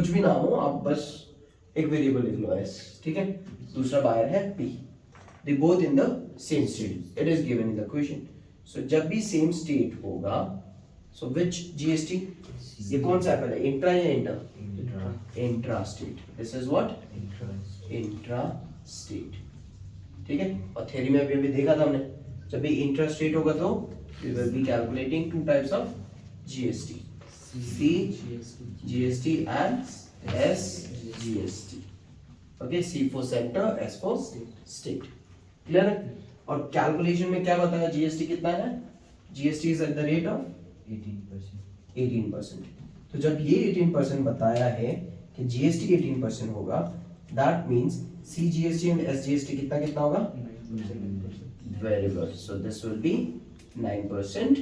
कुछ भी नाम हो, आप बस एक वेरिएबल लिख लो एस, ठीक है। दूसरा बायर है P, they both in the same state, it is given in the question. So जब भी सेम स्टेट होगा, सो विच जीएसटी, ये कौन सा है पहले, इंट्रा या inter? Intra state, this is what, intra state, ठीक है। और थ्योरी में अभी देखा था हमने, जब भी इंट्रा स्टेट होगा तो we will be calculating two types of GST, C GST and S GST, okay. C for centre, S for state, clear है। और कैलकुलेशन में क्या बताया, जीएसटी कितना है, GST is at the rate of 18%। तो जब ये 18% बताया है कि जीएसटी 18% होगा, that means C GST and S GST कितना कितना होगा, very good. So this will be 9%,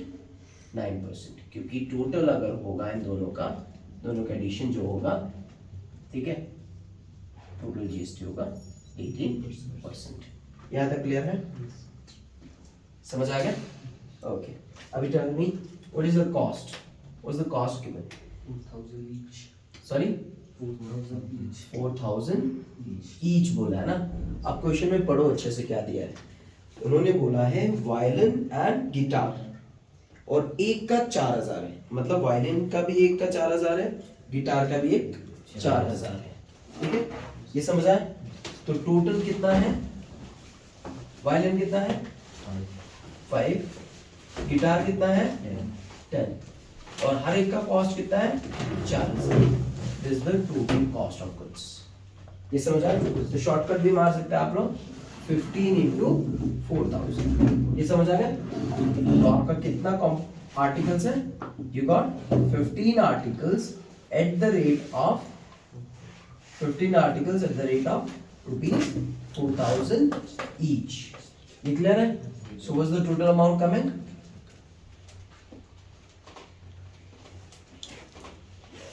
9%, क्योंकि टोटल अगर होगा इन दोनों का एडिशन जो होगा, ठीक है, टोटल जीएसटी होगा 18%। यहाँ तक क्लियर है, समझ आ गया, ओके। अभी tell me what is the cost, what is the cost given, 4,000 each. Sorry 4,000 each बोला है ना। अब क्वेश्चन में पढ़ो अच्छे से क्या दिया है, उन्होंने बोला है वायलिन एंड गिटार, और एक का 4,000 है, मतलब वायलिन का भी एक का 4,000 है, गिटार का भी एक 4,000 है, ठीक है, ये समझ आया। तो टोटल कितना है, वायलिन कितना है 5, गिटार कितना है 10, और हर एक का कॉस्ट कितना है 40,000। This is the total cost of goods, ये समझ आया। तो शॉर्टकट भी मार सकते हैं आप लोग, 15 इंटू 4,000, ये समझ आ गया। तो आपका कितना आर्टिकल्स है, you got 15 articles eight the rate of 15 articles eight the rate of ₹4,000 each, ये क्लियर है। So what is the total amount coming,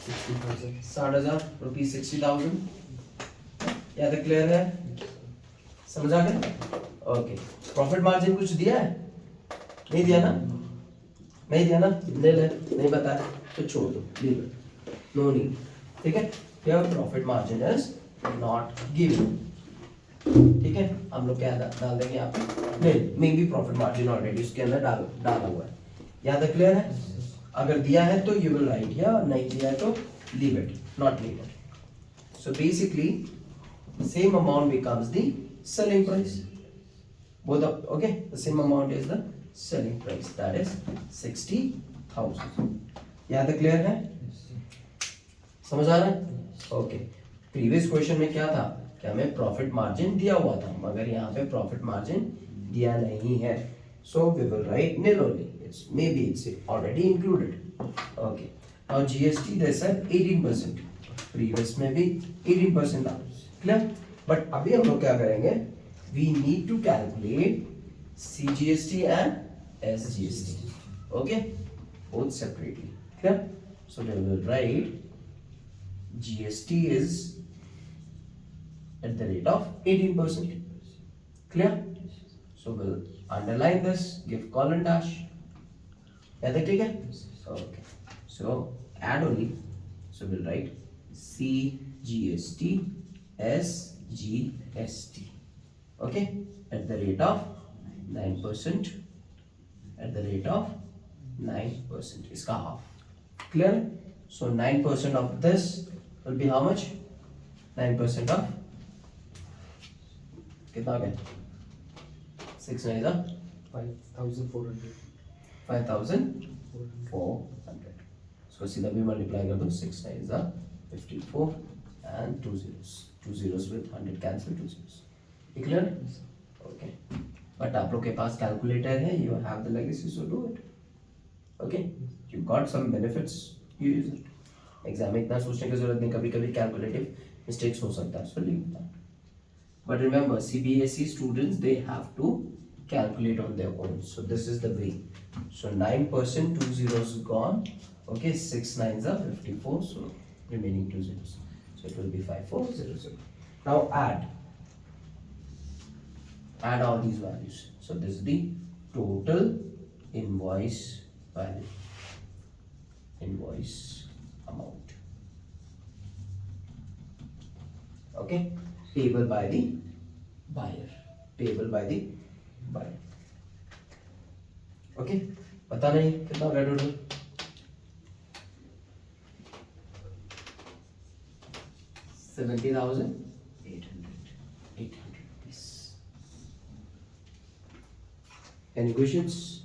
60,000 rupees, 60,000, या तो क्लियर है, समझ आ गया, ओके। प्रॉफिट मार्जिन कुछ दिया है, नहीं दिया ना, नहीं दिया ना, ले ले, नहीं बताया तो छोड़ दो, लीव इट, नो नीड, ठीक है। Here profit margin is not given, ठीक है। हम लोग क्या डाल देंगे यहाँ पे, नहीं, may be profit margin already उसके अंदर डाला हुआ है, यहाँ तक क्लियर है। अगर दिया है तो यू विल राइट, या नहीं दिया है तो leave it, not leave it. So basically same amount becomes the selling price, both of, okay, the same amount is the selling price, that is 60,000। यहाँ तक क्लियर है, समझ आ रहा है, ओके। प्रीवियस क्वेश्चन में क्या था कि हमें प्रॉफिट मार्जिन दिया हुआ था, मगर यहाँ पे प्रॉफिट मार्जिन दिया नहीं है, so we will write nil only, it's maybe it's already included, okay। now GST they said 18%, previous में भी 18% था, क्लियर। बट अभी हम लोग क्या करेंगे, we need to calculate CGST and SGST, okay, both separately, clear. So we will write GST is at the rate of 18%, clear। so we'll underline this, give colon dash, yeah, that ठीक है, okay। so add only, so we'll write CGST SGST, okay, at the rate of 9%, at the rate of 9%, इसका half, clear। so 9% of this will be how much, 9% of कितना आ गया, 6 9 5,400. 5,400, so सीधा भी multiply कर दो, 6 9 54 and 2 zeros with 100 cancel, 2 zeros, clear, okay। but आप लोग के पास कैलकुलेटर है, you have the legacy, so do it, okay। you got some benefits, you use it। Exam में इतना सोचने की जरूरत नहीं, कभी कभी कैलकुलेटिव मिस्टेक्स हो सकता है, so leave that। but remember CBSE students, they have to calculate on their own, so this is the way। so 9%, 2 zeros gone, okay, 6 9s are 54, so remaining 2 zeros, so it will be 5400। now add all these values, so this is the total invoice value, invoice amount, Okay, payable by the buyer, payable by the buyer. Okay, पता नहीं कितना हो गया total? 70,800 rupees. Any questions?